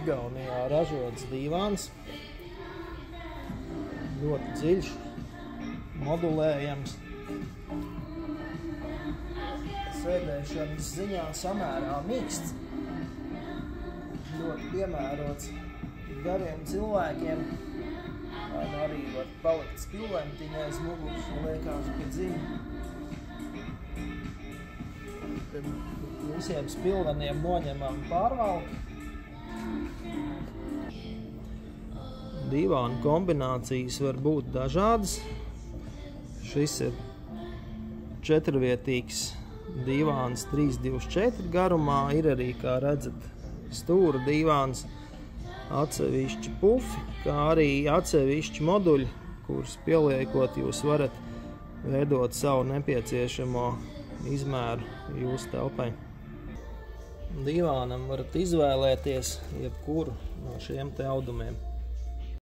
Igaunijā ražots dīvāns. Ļoti dziļš, modulējams. Sēdēšanas ziņā samērā mīksts. Ļoti piemērots gariem cilvēkiem. Vai arī var palikt spilventiņai aiz muguras un liekas, ka dziļi. Tad visiem spilveniem noņemam pārvalki. Dīvānu kombinācijas var būt dažādas. Šis ir 4-vietīgs dīvāns 324 garumā. Ir arī, kā redzat, stūra dīvāns, atsevišķi pufi, kā arī atsevišķi moduļi, kurus pieliekot jūs varat veidot savu nepieciešamo izmēru jūsu telpai. Dīvānam varat izvēlēties jebkuru no šiem te audumiem.